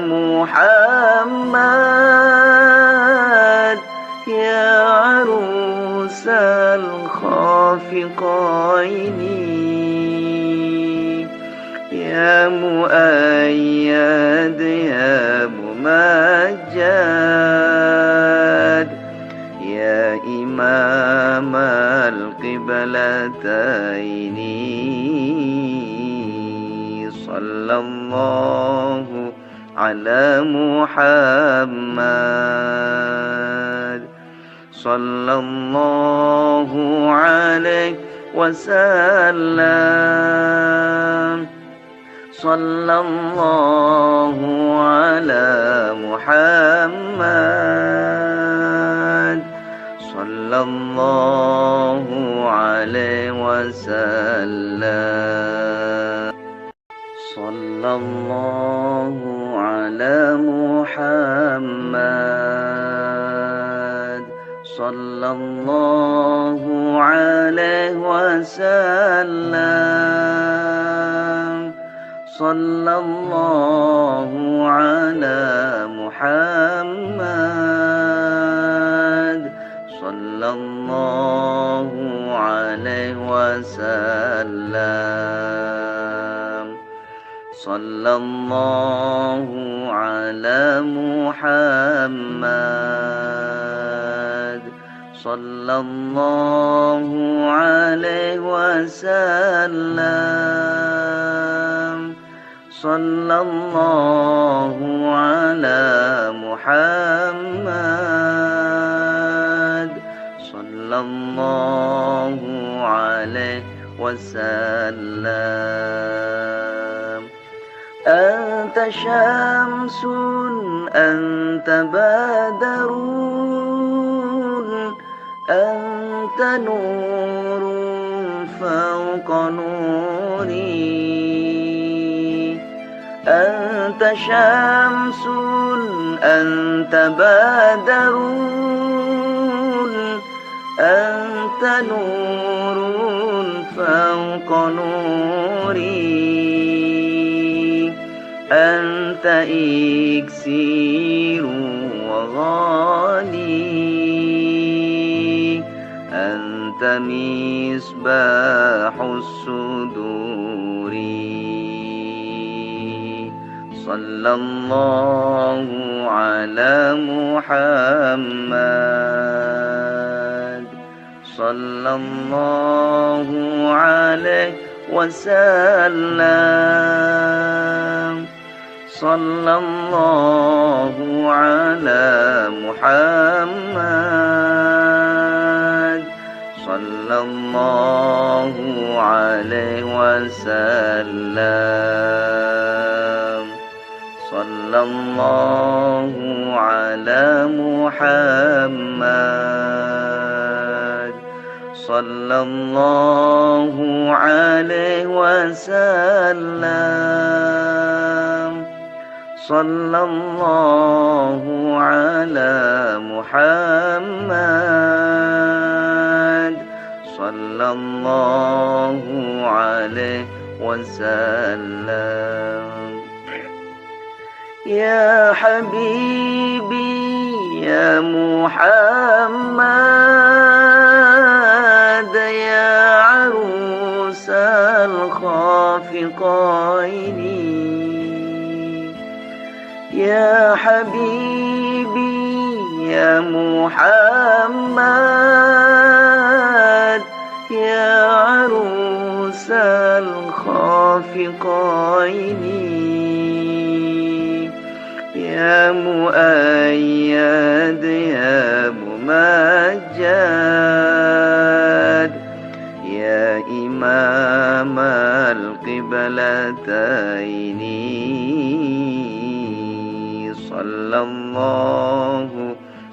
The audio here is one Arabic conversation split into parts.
محمد يا عروس الخافقين، يا مؤيد يا ممجد يا إمام القبلتين، صلى الله على محمد، صلى الله عليه وسلم، صلى الله على محمد، صلى الله عليه وسلم، صلى الله على محمد، صلى الله عليه وسلم، صلى الله على محمد، صلى الله عليه وسلم، صلى الله على محمد، صلى الله عليه وسلم، صلى الله على محمد، صلى الله عليه وسلم. أنت شمس أنت بدر أنت نور فوق نوري، أنت شمس أنت بدر أنت نور فوق نوري، أنت إكسير وغالي، أنت مصباح الصدور، صلى الله على محمد، صلى الله عليه وسلم، صلى الله على محمد، صلى الله عليه وسلم، صلى الله على محمد، صلى الله عليه وسلم، صلى الله على محمد، صلى الله عليه وسلم. يا حبيبي يا محمد يا عروس الخافقين، يا حبيبي يا محمد يا عروس الخافقين، يا مؤيد يا ممجد يا إمام القبلتين، صلى الله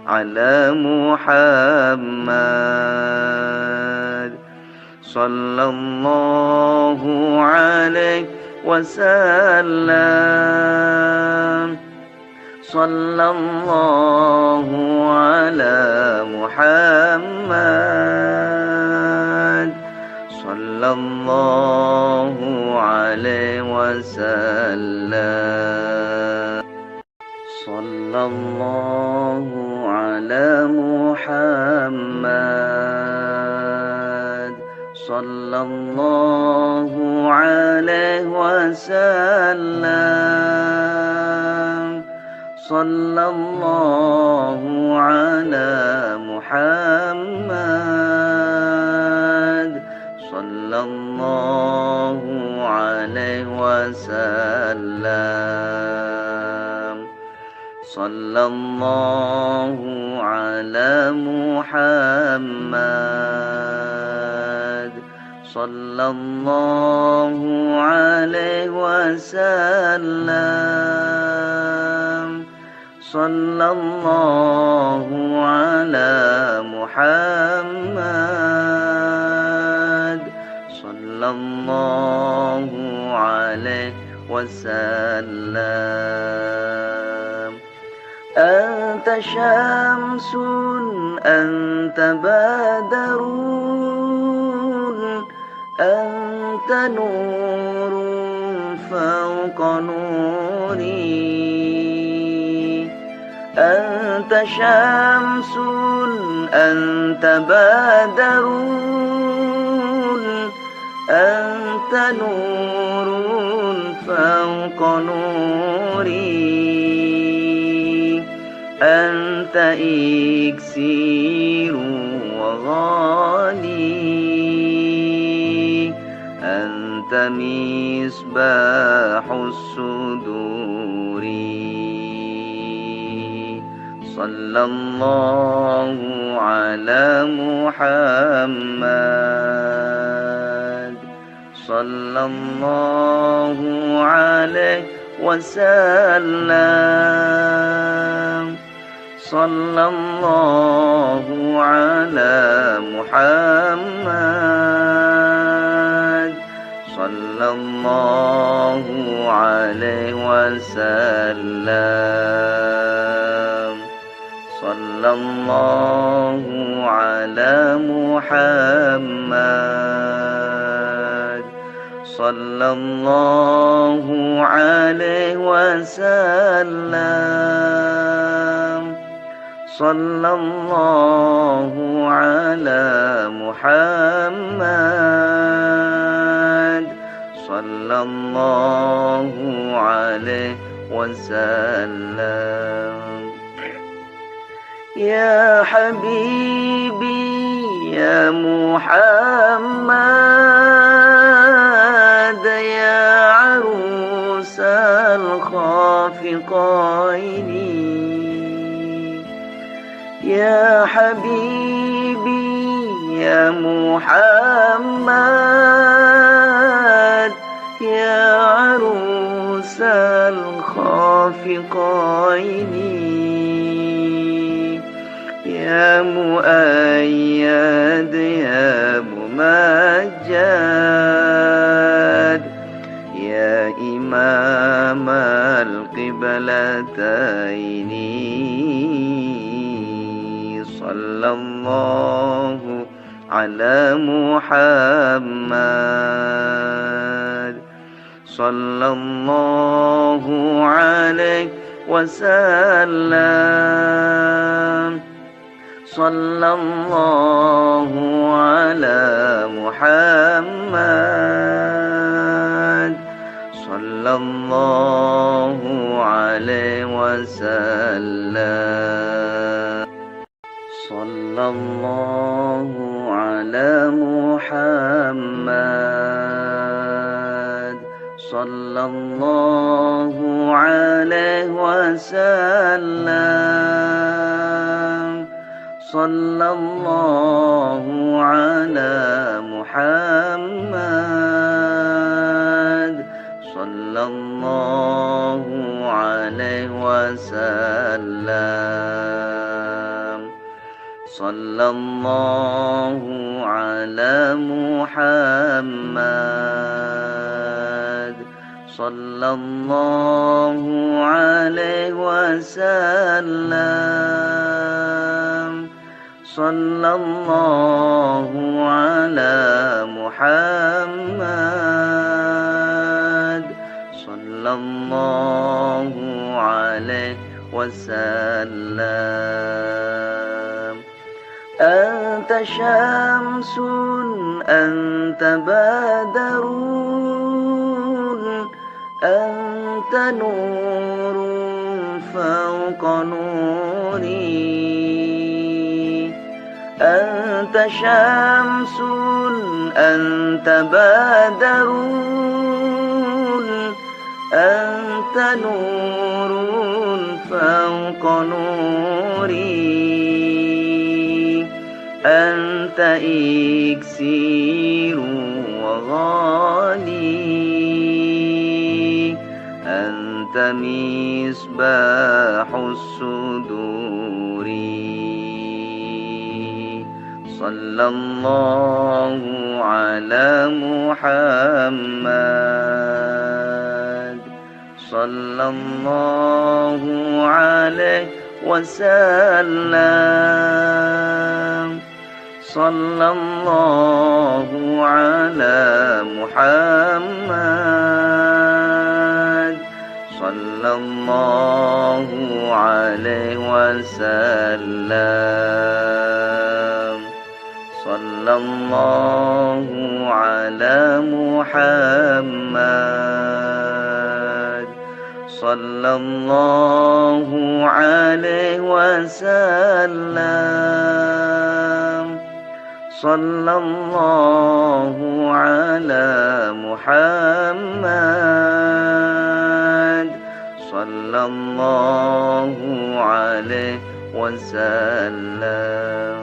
على محمد، صلى الله عليه وسلم، صلى الله على محمد، صلى الله عليه وسلم. صلى الله على محمد صلى الله عليه وسلم صلى الله على محمد صلى الله عليه وسلم صلى الله على محمد صلى الله عليه وسلم صلى الله على محمد صلى الله عليه وسلم أنت شمس أنت بدر أنت نور فوق نوري أنت شمس أنت بدر أنت نور فوق نوري أنت إكسير وغالي أنت مصباح الصدور صلى الله على محمد صلى الله عليه وسلم صلى الله على محمد صلى الله عليه وسلم صلى الله على محمد صلى الله عليه وسلم صلى الله على محمد صلى الله عليه وسلم يا حبيبي يا محمد يا عروس الخافقين يا حبيبي يا محمد يا عروس الخافقين يا مؤيد يا ممجد يا إمام القبلتين صلى الله على محمد صلى الله عليه وسلم صلى الله على محمد صلى الله عليه وسلم صلى الله على محمد صلى الله عليه وسلم صلى الله على محمد صلى الله عليه وسلم صلى الله على محمد صلى الله عليه وسلم صلى الله على محمد صلى الله عليه وسلم. أنت شمس أنت بدر أنت نور فوق نوري. أنت شمس أنت بدر أنت نور فوق نوري. أنت إكسير وغالي أنت مصباح الصدور. صلى الله على محمد صلى الله عليه وسلم. صلى الله على محمد صلى الله عليه وسلم. صلى الله على محمد صلى الله عليه وسلم. صلى الله على محمد صلى الله عليه وسلم.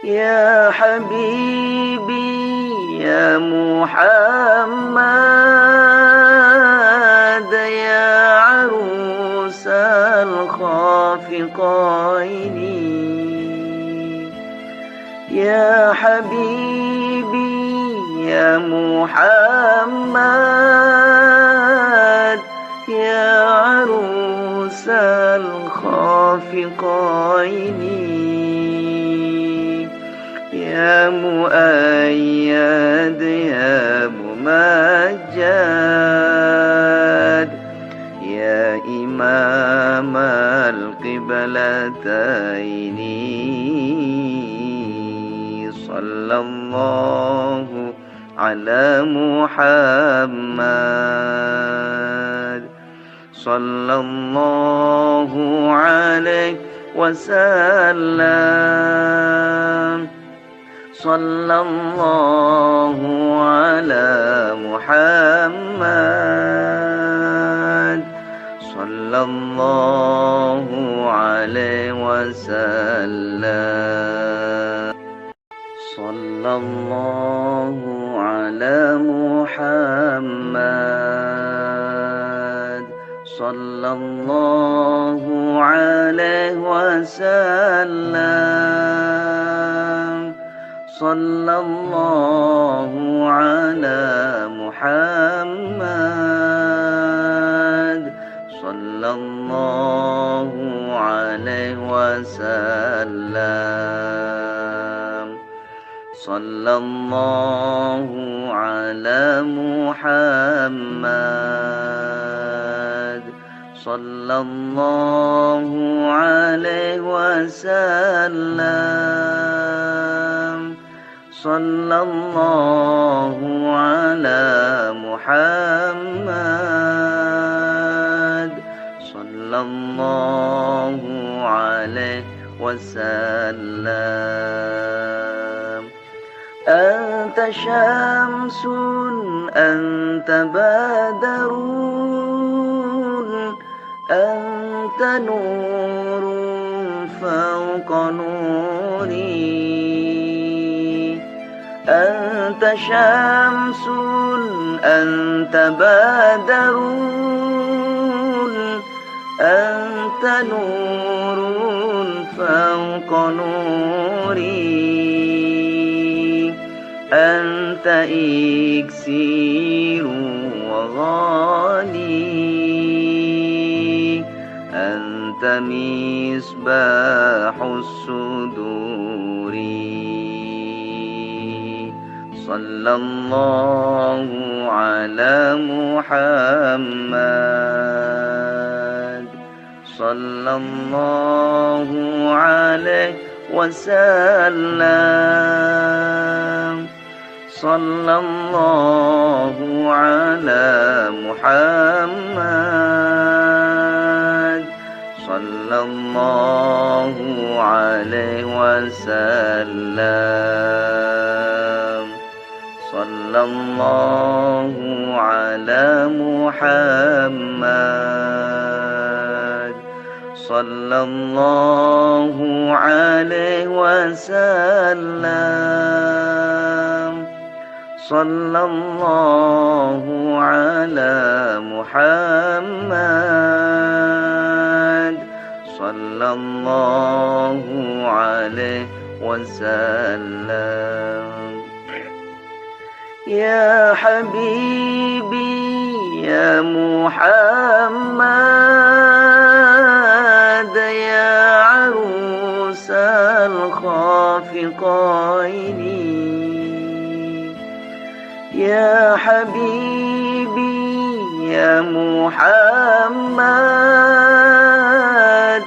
يا حبيبي يا محمد يا عروس الخافقين. يا حبيبي يا محمد يا عروس الخافقين. يا مؤيد يا ممجد يا إمام القبلتين. صلى الله على محمد صلى الله عليه وسلم. صلى الله على محمد صلى الله عليه وسلم. صلى الله على محمد صلى الله عليه وسلم. صلى الله على محمد صلى الله عليه وسلم. صلى الله على محمد صلى الله عليه وسلم. صلى الله على محمد صلى الله عليه وسلم. أنت شمس أنت بدر أنت نور فوق نوري. أنت شمس أنت بدر أنت نور فوق نوري. أنت إكسير وغالي أنت مصباح الصدور. صلى الله على محمد صلى الله عليه وسلم صلى الله على محمد صلى الله عليه وسلم صلى الله على محمد صلى الله عليه وسلم صلى الله على محمد صلى الله عليه وسلم يا حبيبي يا محمد يا عروس الخافقين يا حبيبي يا محمد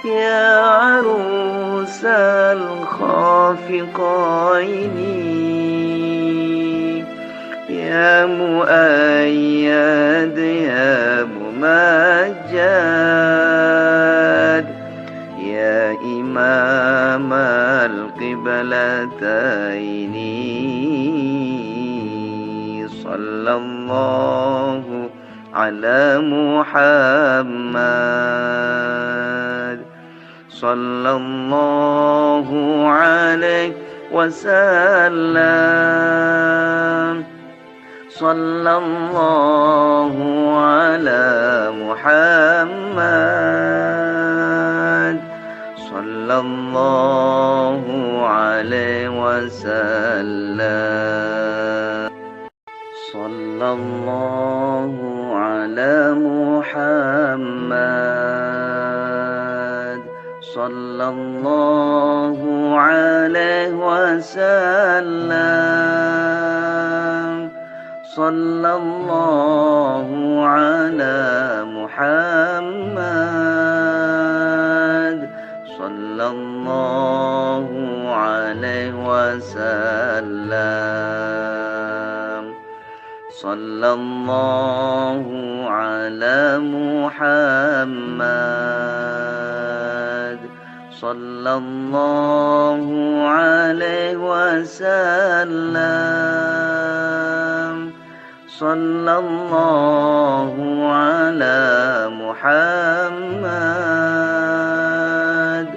يا عروس الخافقين يا مؤيد يا ممجد يا إمام القبلتين صلى الله على محمد صلى الله عليه وسلم صلى الله على محمد صلى الله عليه وسلم صلى الله على محمد صلى الله عليه وسلم صلى الله على محمد صلى الله عليه وسلم صلى الله على محمد صلى الله عليه وسلم صلى الله على محمد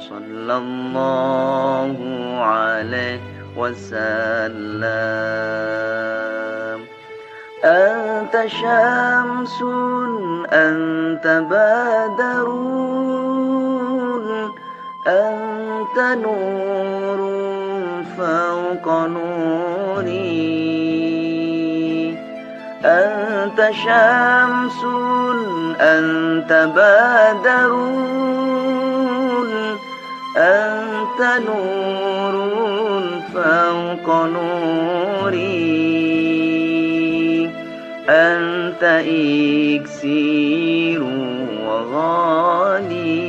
صلى الله عليه وسلم أنت شمس أنت بدر أنت نور فوق نوري أنت شمس أنت بدر أنت نور فوق نوري أنت إكسير وغالي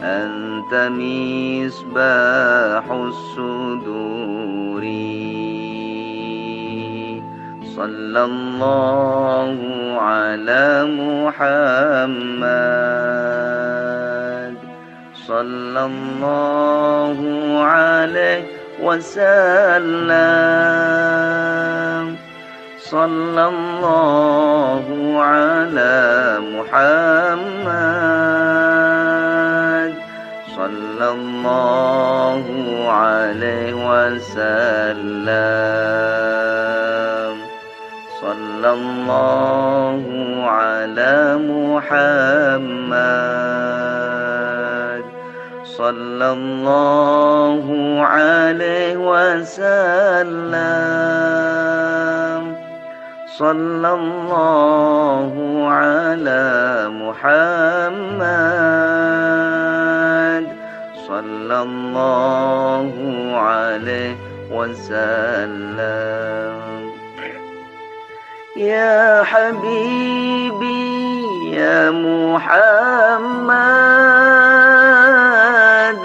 أنت مصباح الصدور صلى الله على محمد صلى الله عليه وسلم صلى الله على محمد صلى الله عليه وسلم صلى الله على محمد صلى الله عليه وسلم صلى الله على محمد صلى الله عليه وسلم يا حبيبي يا محمد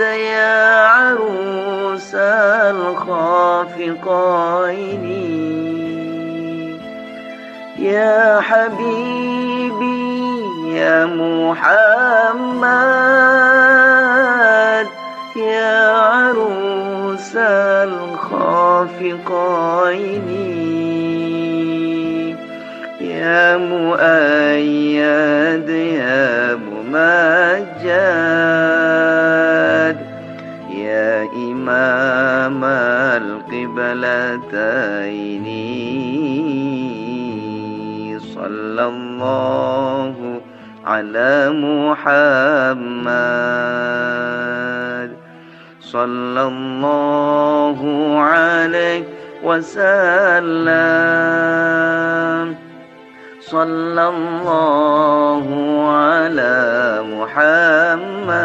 يا عروس الخافقين يا حبيبي يا محمد يا عروس الخافقين يا مؤيد يا ممجد يا إمام القبلتين صلى الله على محمد صلى الله عليه وسلم صلى الله على محمد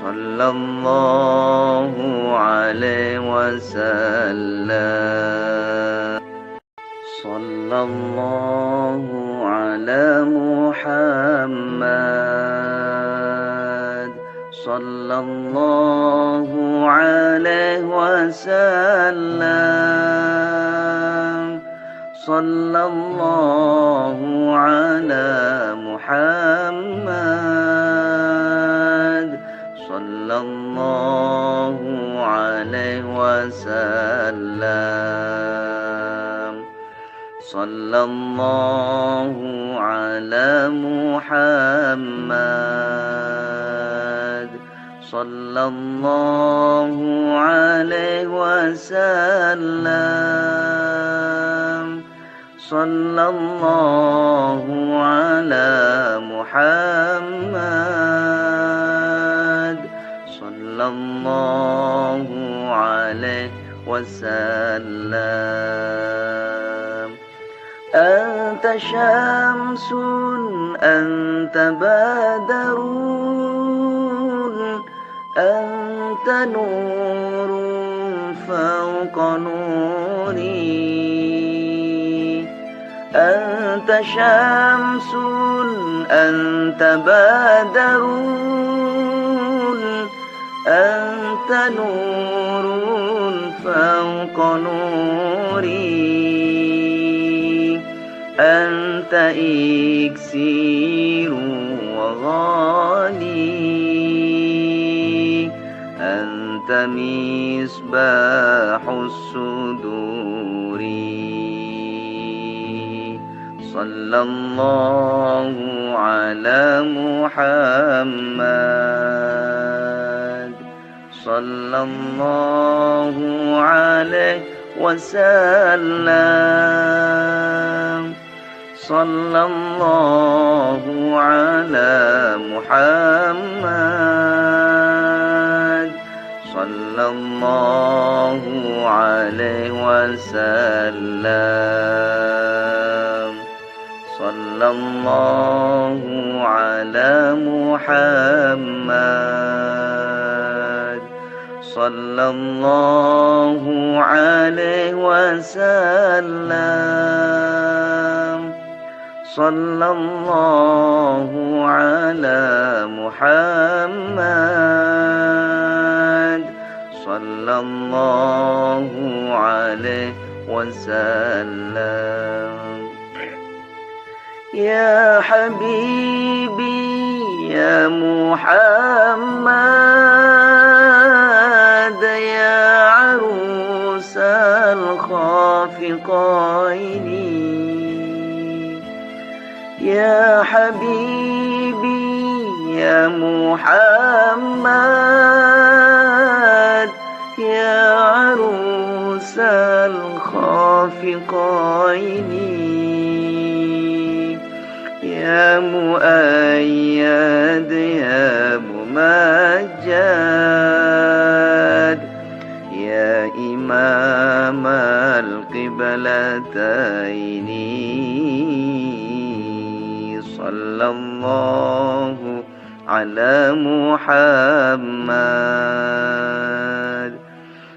صلى الله عليه وسلم صلى الله على محمد صلى الله عليه وسلم صلى الله على محمد صلى الله عليه وسلم صلى الله على محمد صلى الله عليه وسلم صلى الله على محمد صلى الله عليه وسلم أنت شمس أنت بدر أنت نور فوق نوري أنت شمس أنت بدر أنت نور فوق نوري أنت إكسير وغالي أنت مصباح الصدور صلى الله على محمد صلى الله عليه وسلم صلى الله على محمد صلى الله عليه وسلم صلى الله على محمد صلى الله عليه وسلم صلى الله على محمد صلى الله عليه وسلم يا حبيبي يا محمد يا عروس الخافقين يا حبيبي يا محمد يا عروس الخافقين يا مؤيد يا ممجد يا إمام القبلتين صلى الله على محمد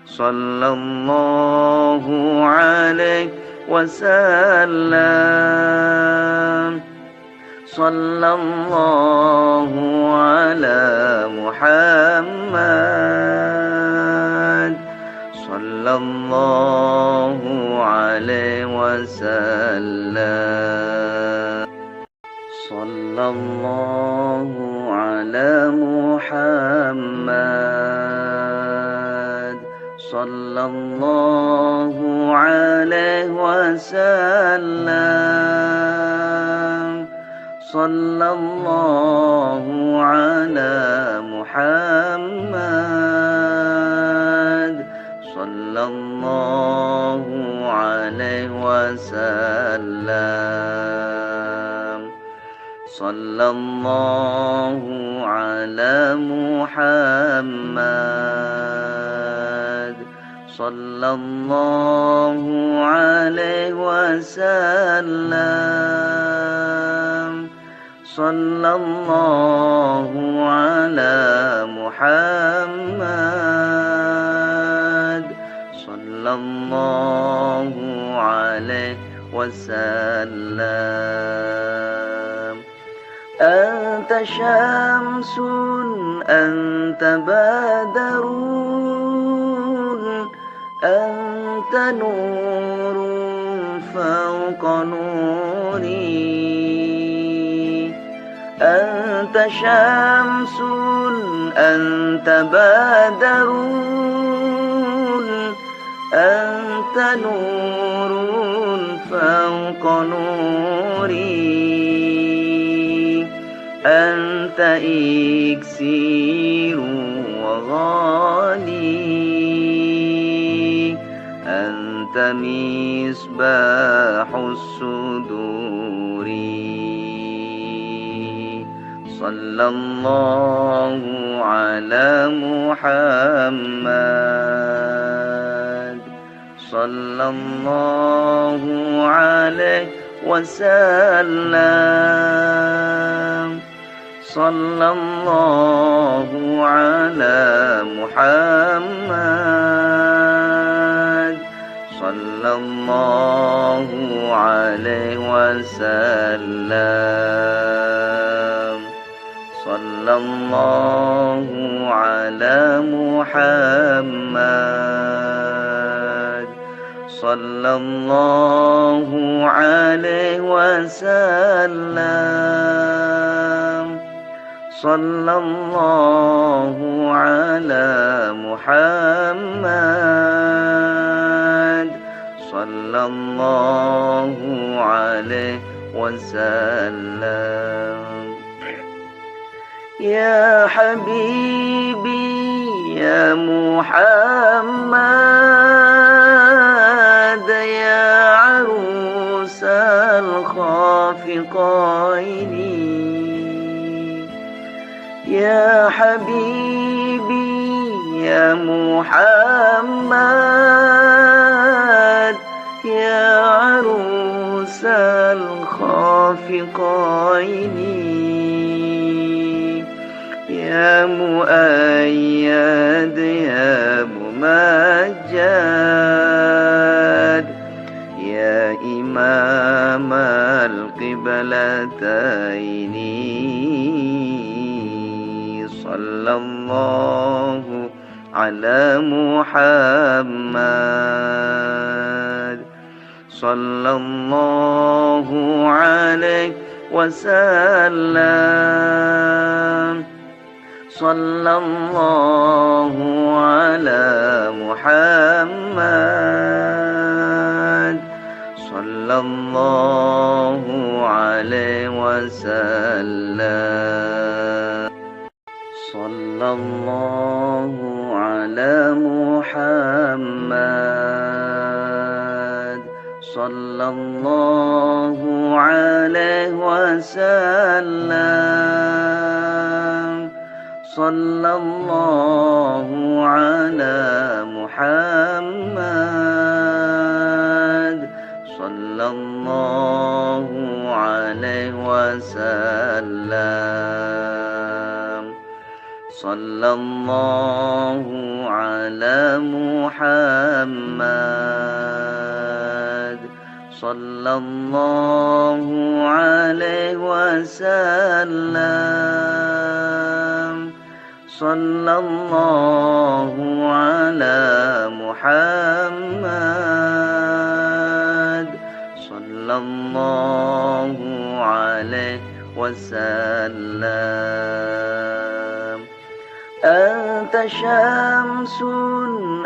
صلى الله عليه وسلم صلى الله على محمد صلى الله عليه وسلم صلى الله على محمد صلى الله عليه وسلم صلى الله على محمد صلى الله عليه وسلم صلى الله على محمد صلى الله عليه وسلم صلى الله على محمد صلى الله عليه وسلم أنت شمس أنت بدر أنت نور فوق نوري أنت شمس أنت بدر أنت نور فوق نوري أنت إكسير وغالي أنت مصباح الصدور صلى الله على محمد صلى الله عليه وسلم صلى الله على محمد صلى الله عليه وسلم صلى الله على محمد صلى الله عليه وسلم صلى الله على محمد صلى الله عليه وسلم يا حبيبي يا محمد يا عروس الخافقين يا حبيبي يا محمد يا عروس الخافقين يا مؤيد يا ممجد يا إمام القبلتين صلى الله على محمد صلى الله عليه وسلم صلى الله على محمد صلى الله عليه وسلم صلى الله على محمد صلى الله عليه وسلم صلى الله على محمد صلى الله عليه وسلم صلى الله على محمد صلى الله عليه وسلم وسلم صلى الله على محمد صلى الله عليه وسلم أنت شمس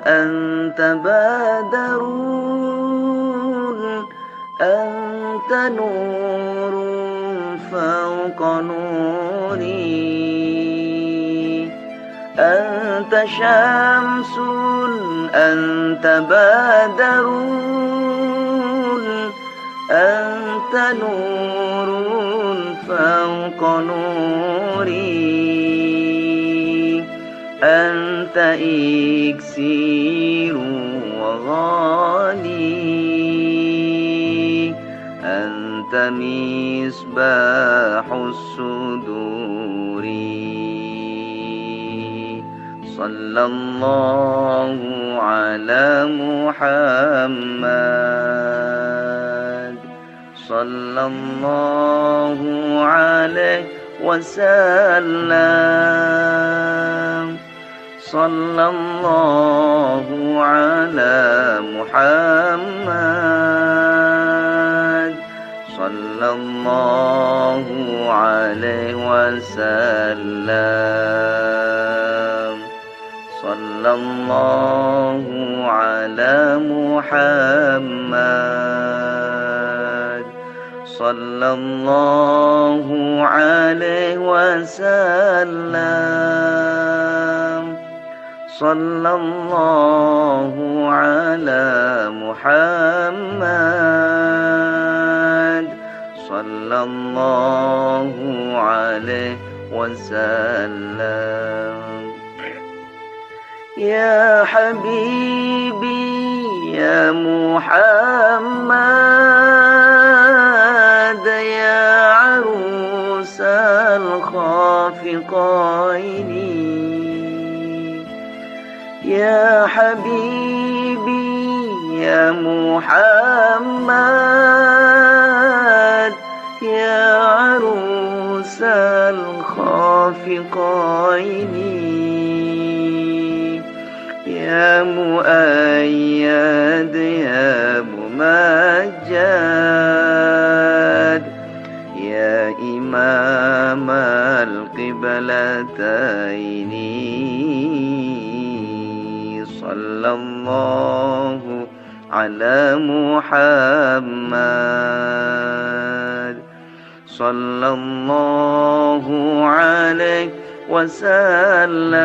أنت بدر أنت نور فوق نوري أنت شمس أنت بدر أنت نور فوق نوري أنت إكسير وغالي أنت مصباح الصدور صلى الله على محمد صلى الله عليه وسلم صلى الله على محمد صلى الله عليه وسلم صلى الله على محمد صلى الله عليه وسلم صلى الله على محمد صلى الله عليه وسلم يا حبيبي يا محمد يا عروس الخافقين يا حبيبي يا محمد يا عروس الخافقين يا مؤيد يا ممجد يا إمام القبلتين صلى الله على محمد صلى الله عليه وسلم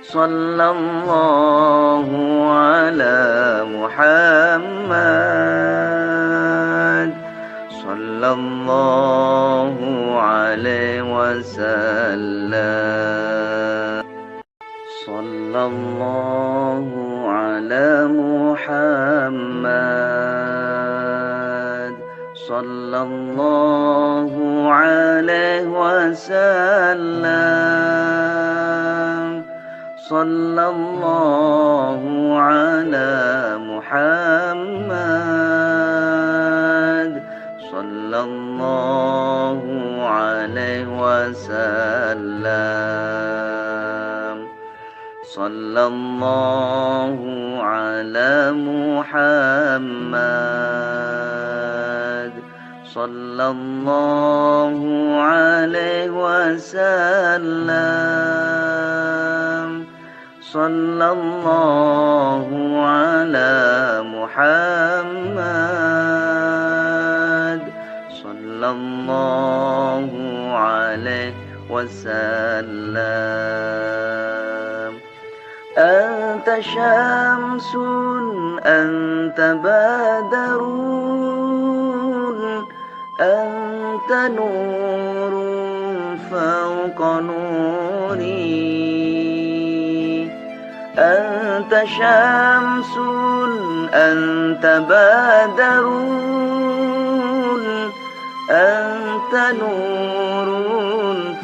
صلى الله على محمد صلى الله عليه وسلم صلى الله على محمد صلى الله عليه وسلم صلى الله على محمد صلى الله عليه وسلم صلى الله على محمد صلى الله عليه وسلم صلى الله على محمد صلى الله عليه وسلم أنت شمس أنت بدر أنت نور فوق نوري أنت شمس أنت بدر أنت نور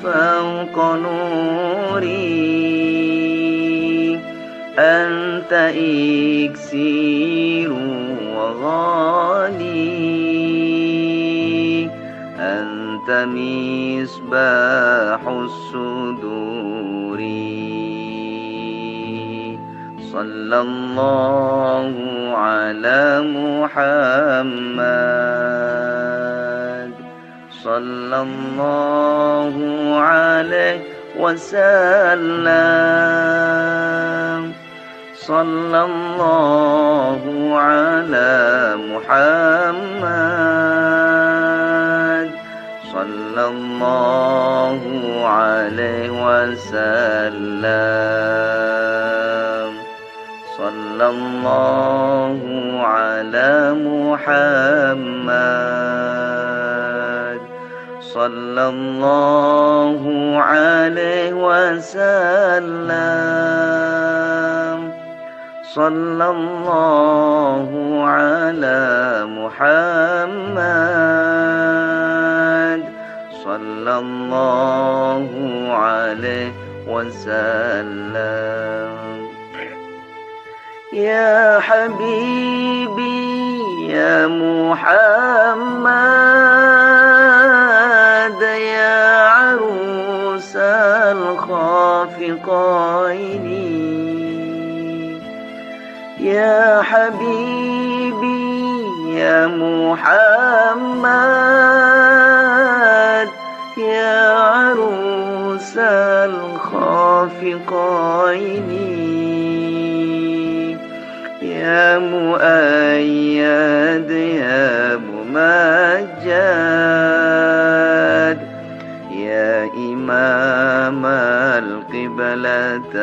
فوق نوري أنت إكسير وغالي أنت مصباح الصدور صلى الله على محمد صلى الله عليه وسلم صلى الله على محمد صلى الله عليه وسلم صلى الله على محمد صلى الله عليه وسلم صلى الله على محمد صلى الله عليه وسلم يا حبيبي يا محمد يا عروس الخافقين يا حبيبي يا محمد يا عروس الخافقين يا مؤيد يا ممجد يا إمام القبلتين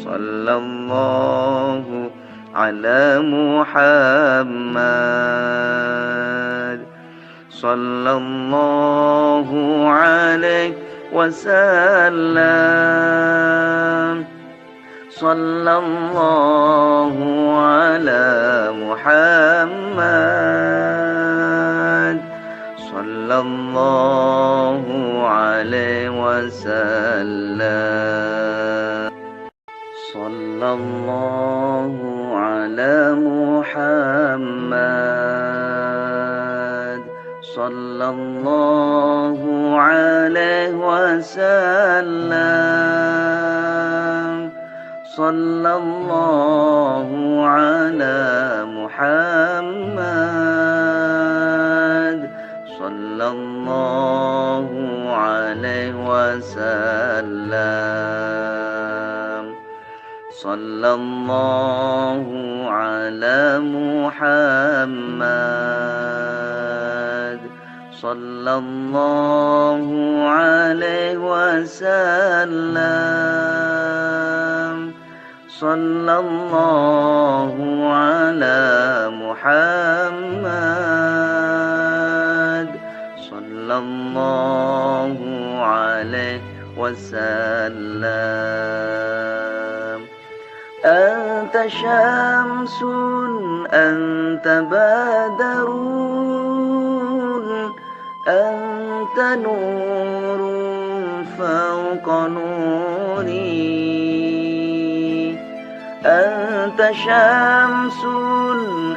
صلى الله على محمد صلى الله عليه وسلم صلى الله على محمد صلى الله عليه وسلم صلى الله على محمد صلى الله عليه وسلم صلى الله على محمد صلى الله عليه وسلم صلى الله على محمد صلى الله عليه وسلم صلى الله على محمد صلى الله عليه وسلم أنت شمس أنت بدر أنت نور فوق نوري أنت شمس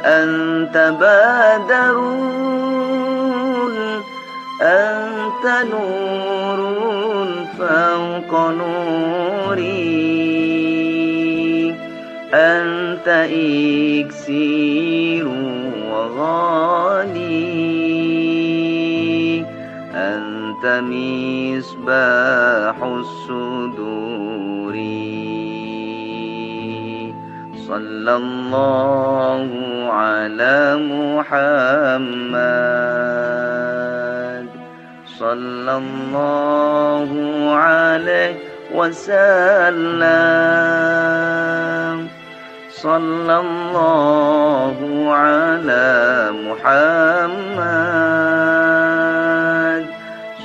أنت بدر أنت نور فوق نوري أنت إكسير وغالي أنت مصباح الصدور صلى الله على محمد صلى الله عليه وسلم صلى الله على محمد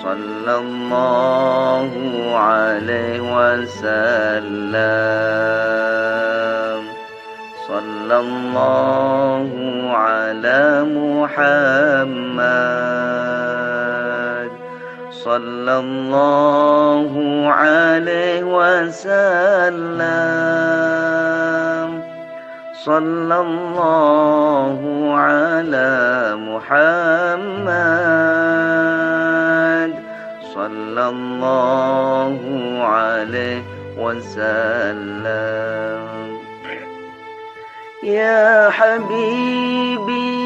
صلى الله عليه وسلم صلى الله على محمد صلى الله عليه وسلم صلى الله على محمد صلى الله عليه وسلم. يا حبيبي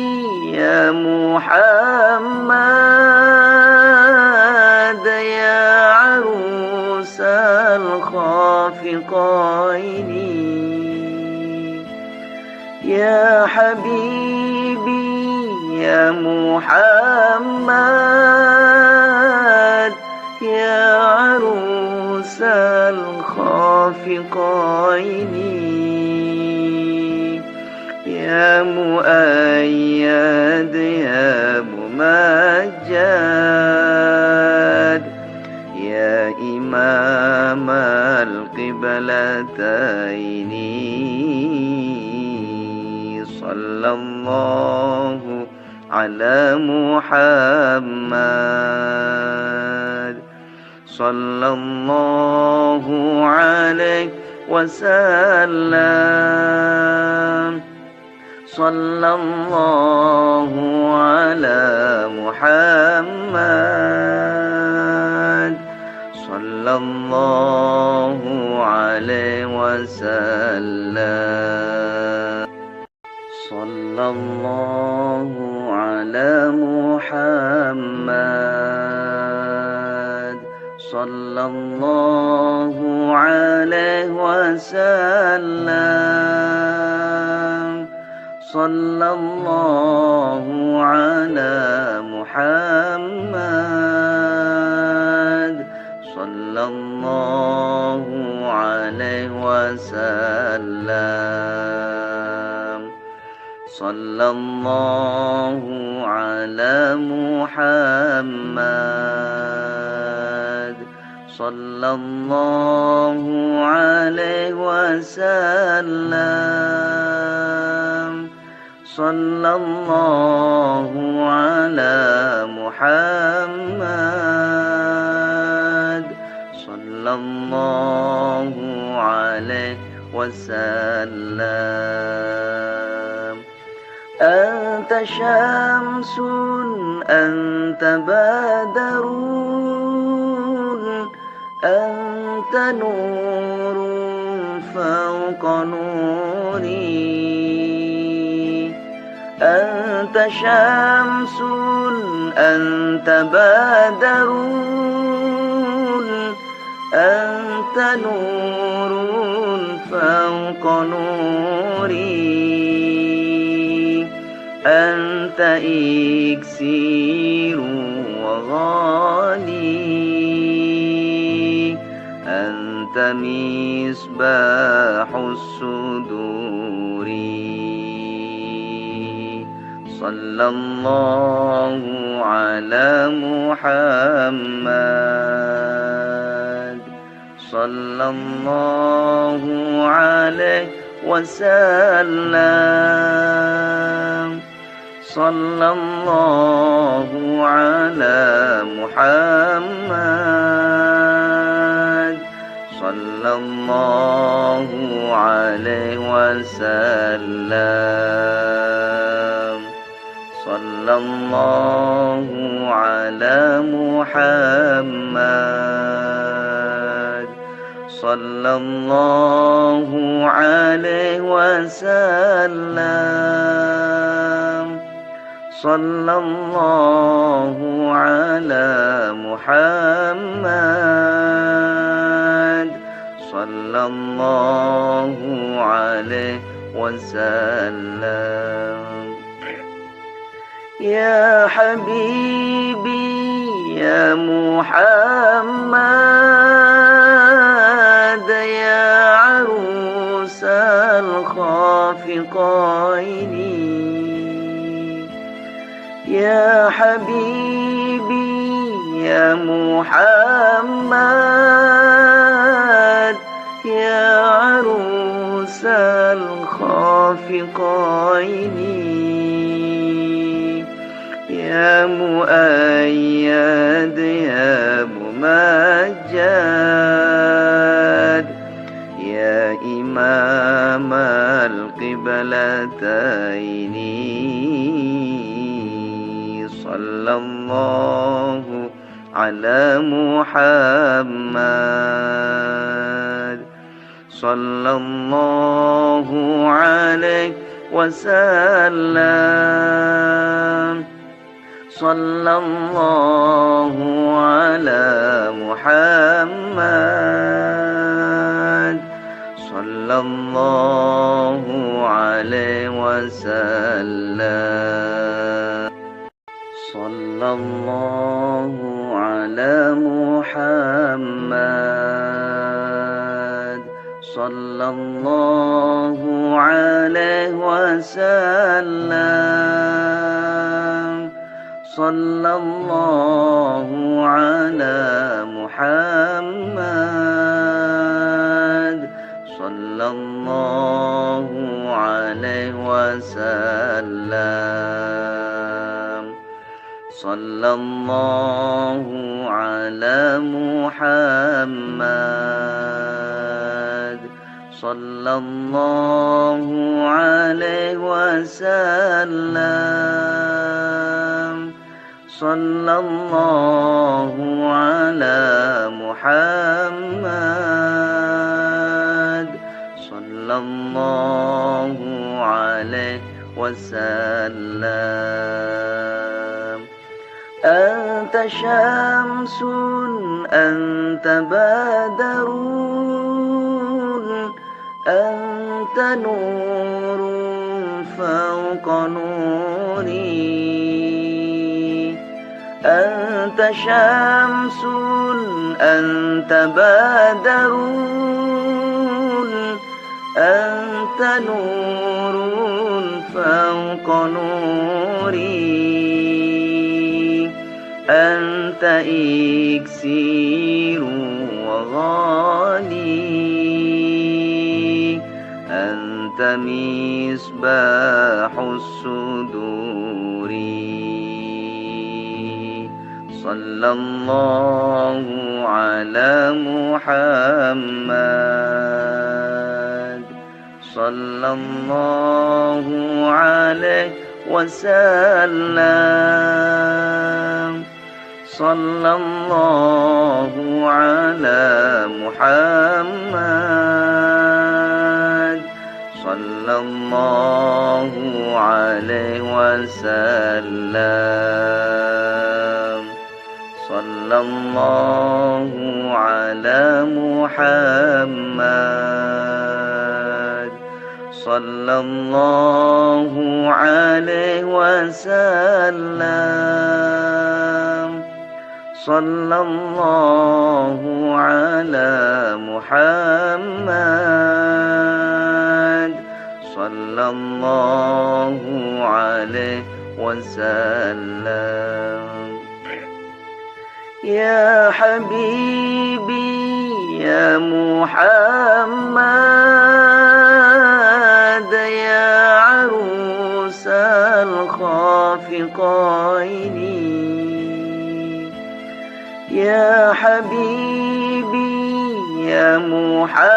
يا محمد يا عروس الخافقين، يا حبيبي يا محمد يا عروس الخافقين، يا مؤيد يا ممجد يا إمام القبلتين، صلى الله على محمد صلى الله عليه وسلم. صلى الله على محمد صلى الله عليه وسلم. صلى الله على محمد صلى الله عليه وسلم. صلى الله على محمد صلى الله عليه وسلم. صلى الله على محمد صلى الله عليه وسلم. صلى الله على محمد صلى الله عليه وسلم. أنت شمس أنت بدر أنت نور فوق نوري. أنت شمس أنت بدر أنت نور فوق نوري. أنت إكسير وغالي أنت مصباح الصدور. صلى الله على محمد صلى الله عليه وسلم. صلى الله على محمد صلى الله عليه وسلم. صلى الله على محمد صلى الله عليه وسلم. صلى الله على محمد صلى الله عليه وسلم. يا حبيبي يا محمد يا عروس الخافقين، يا حبيبي يا محمد يا عروس الخافقين، يا مؤيد يا ممجد يا إمام القبلتين. القبلتين صلى الله على محمد صلى الله عليه وسلم صلى الله على محمد صلى الله عليه وسلم صلى الله على محمد صلى الله عليه وسلم صلى الله على محمد صلى الله عليه وسلم صلى الله على محمد صلى الله عليه وسلم صلى الله على محمد صلى الله عليه وسلم أنت شمس أنت بدر أنت نور فوق نوري أنت شمس أنت بدر أنت نور فوق نوري أنت إكسير وغالي أنت مصباح الصدور صلى الله على محمد صلى الله عليه وسلم صلى الله على محمد صلى الله عليه وسلم صلى الله على محمد صلى الله عليه وسلم صلى الله على محمد صلى الله عليه وسلم يا حبيبي يا محمد يا عروس الخافقين يا حبيبي يا محمد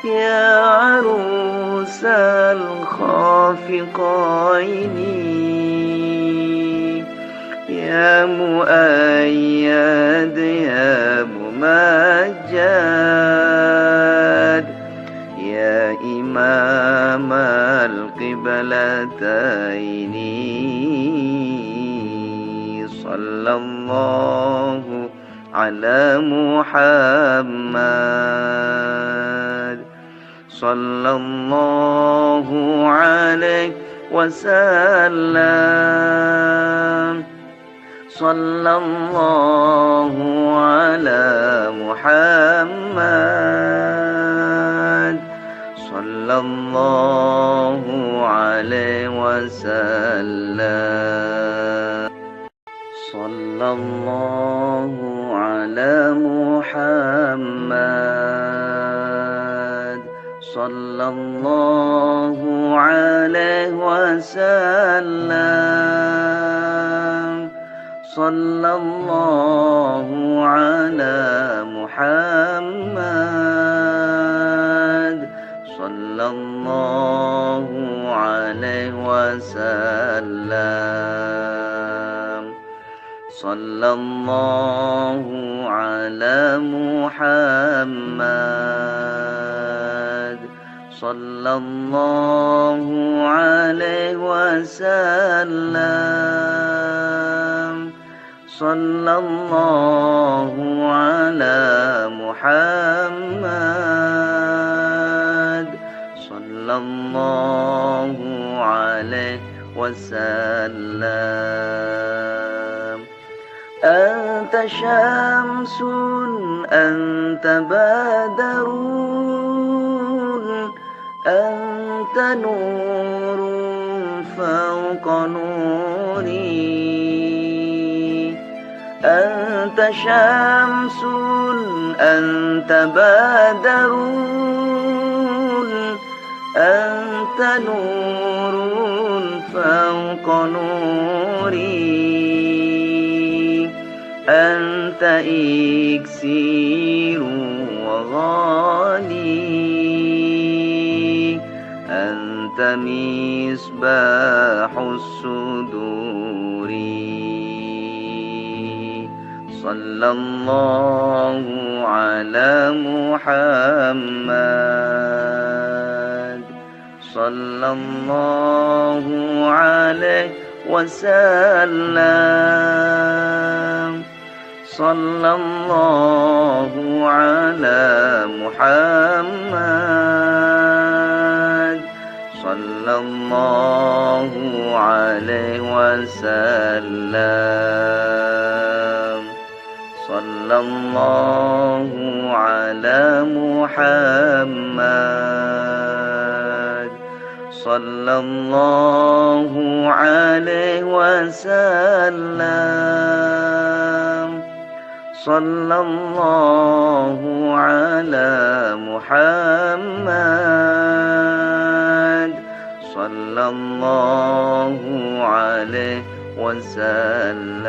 يا عروس الخافقين يا مؤيد يا ممجد يا إمام القبلتين صلى الله على محمد صلى الله عليه وسلم صلى الله على محمد صلى الله عليه وسلم صلى الله على محمد صلى الله عليه وسلم صلى الله على محمد الله عليه وسلم صلى الله على محمد صلى الله عليه وسلم صلى الله على محمد صلى الله عليه وسلم أنت شمس أنت بدر أنت نور فوق نوري أنت شمس أنت بدر أنت نور فوق نوري أنت إكسير وغالي أنت مصباح الصدور صلى الله على محمد صلى الله عليه وسلم صلى الله على محمد صلى الله عليه وسلم صلى الله على محمد صلى الله عليه وسلم صلى الله على محمد صلى الله عليه وسلم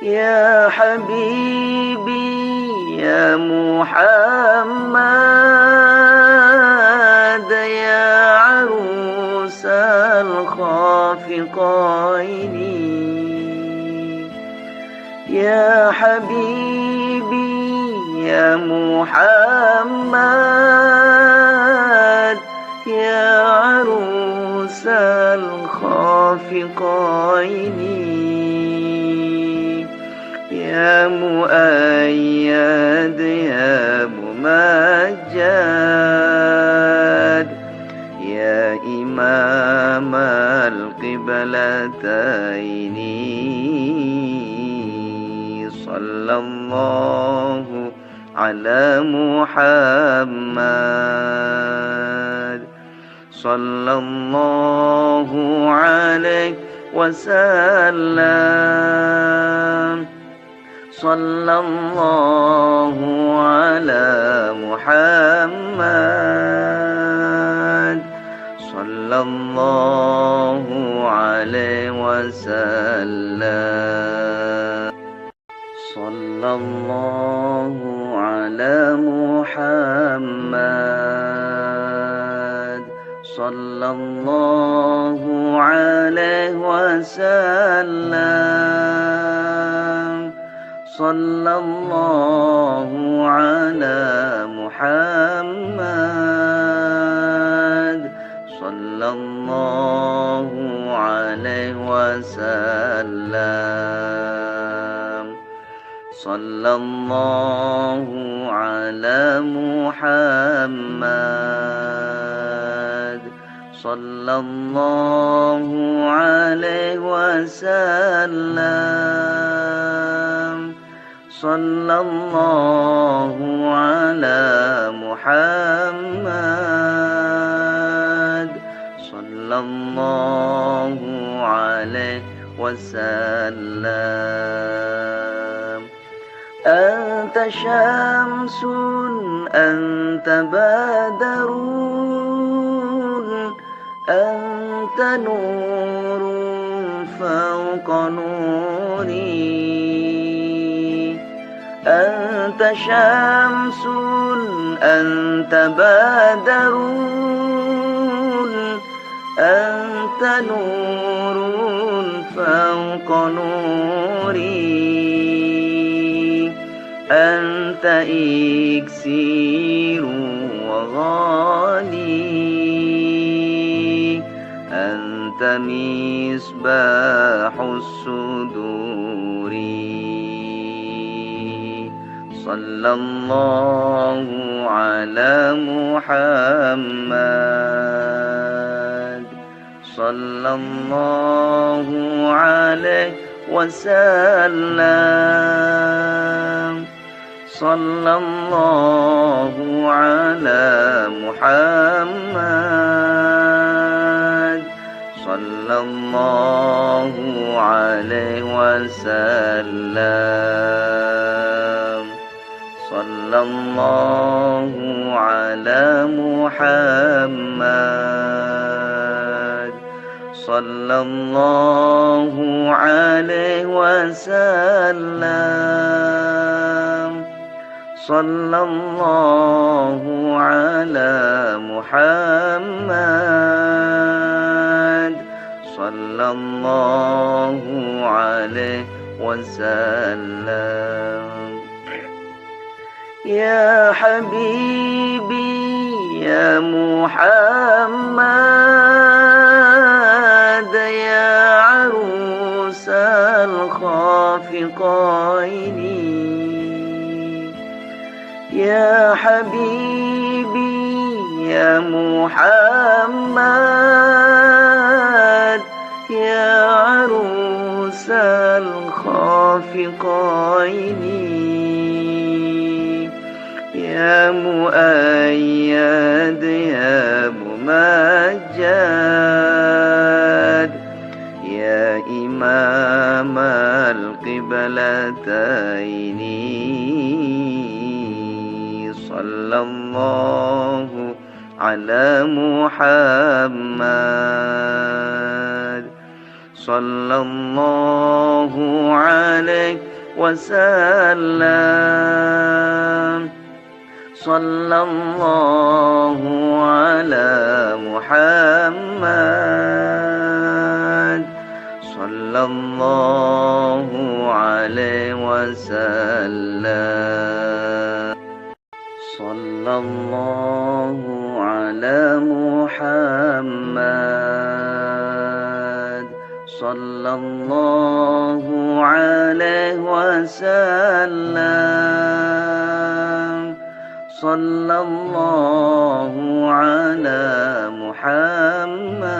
يا حبيبي يا محمد يا عروس الخافقين يا حبيبي يا محمد يا عروس الخافقين يا مؤيد يا ممجد يا إمام القبلتين صلى الله على محمد صلى الله عليه وسلم صلى الله على محمد صلى الله عليه وسلم صلى الله على محمد صلى الله عليه وسلم صلى الله على محمد صلى الله عليه وسلم صلى الله على محمد صلى الله عليه وسلم صلى الله على محمد صلى الله عليه وسلم أنت شمس أنت بدر أنت نور فوق نوري أنت شمس أنت بدر أنت نور فوق نوري أنت إكسير وغالي أنت مصباح الصدور صلى الله على محمد صلى الله عليه وسلم صلى الله على محمد صلى الله عليه وسلم صلى الله على محمد صلى الله عليه وسلم صلى الله على محمد صلى الله عليه وسلم يا حبيبي يا محمد يا عروس الخافقين يا حبيبي يا محمد يا عروس الخافقين يا مؤيد يا ممجد يا إمام القبلتين صلى الله على محمد صلى الله عليه وسلم صلى الله على محمد صلى الله عليه وسلم صلى الله على محمد صلى الله عليه وسلم صلى الله على محمد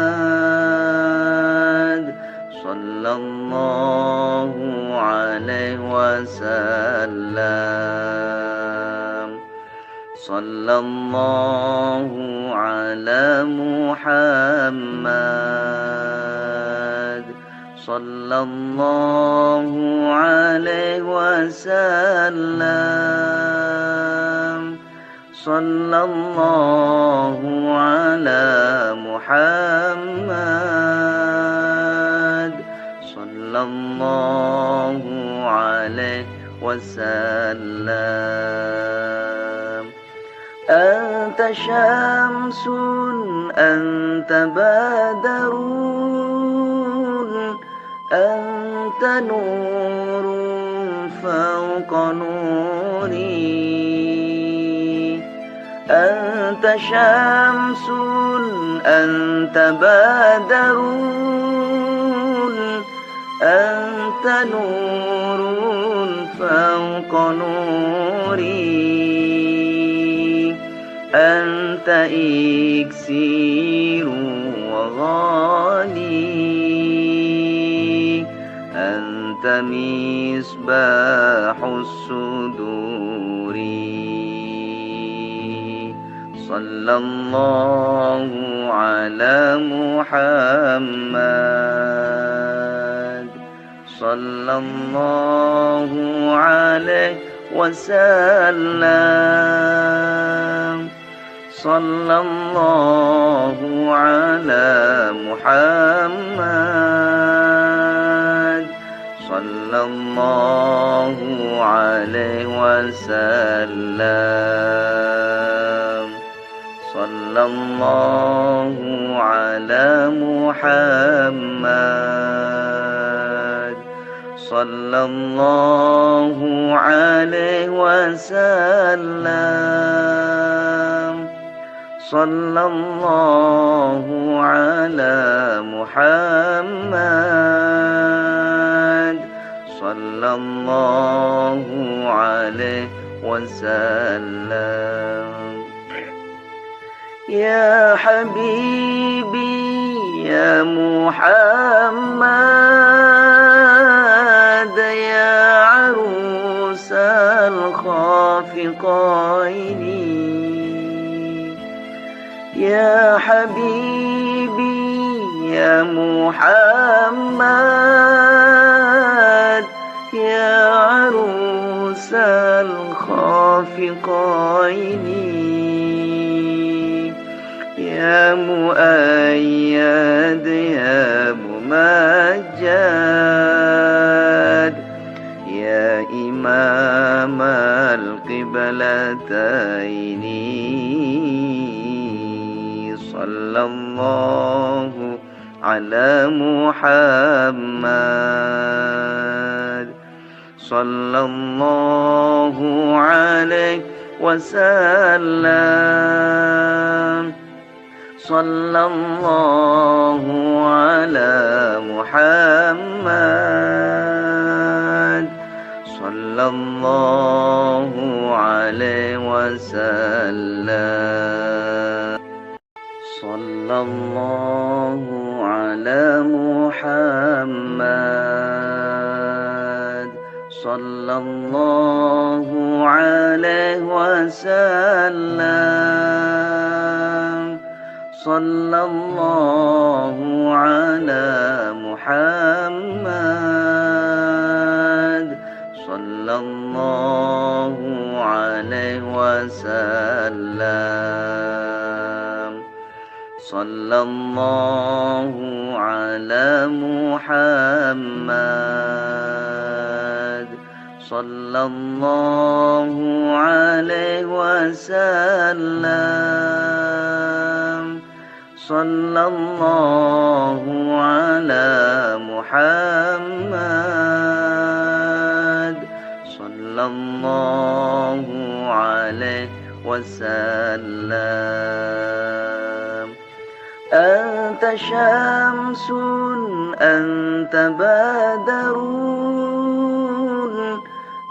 صلى الله عليه وسلم صلى الله على محمد صلى الله عليه وسلم صلى الله على محمد صلى الله عليه وسلم أنت شمس أنت بدر أنت نور فوق نوري أنت شمس أنت بدر أنت نور فوق نوري أنت إكسير وغالي أنت مصباح الصدور صلى الله على محمد صلى الله عليه وسلم صلى الله على محمد صلى الله عليه وسلم صلى الله على محمد صلى الله عليه وسلم صلى الله على محمد صلى الله عليه وسلم يا حبيبي يا محمد يا عروس الخافقين يا حبيبي يا محمد يا عروس الخافقين يا مؤيد يا ممجد يا إمام القبلتين صلى الله على محمد صلى الله عليه وسلم صلى الله على محمد صلى الله عليه وسلم صلى الله على محمد صلى الله عليه وسلم صلى الله على محمد صلى الله عليه وسلم صلى الله على محمد صلى الله عليه وسلم صلى الله على محمد صلى الله عليه وسلم أنت شمس أنت بدر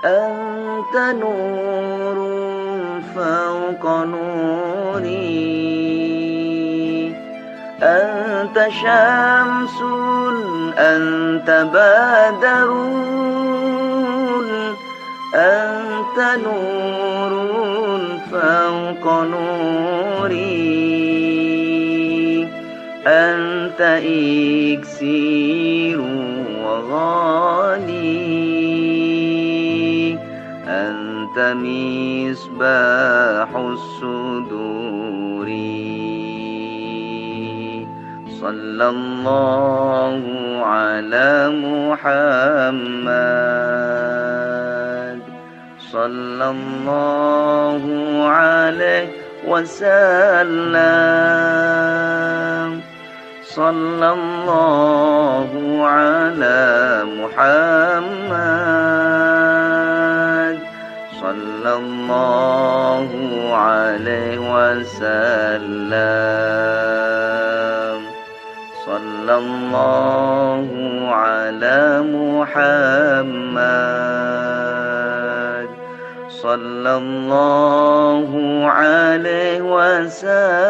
أنت نور فوق نوري أنت شمس أنت بدر أنت نور فوق نوري أنت إكسير وغالي أنت مصباح الصدور صلى الله على محمد صلى الله عليه وسلم صلى الله على محمد صلى الله عليه وسلم صلى الله على محمد صلى الله عليه وسلم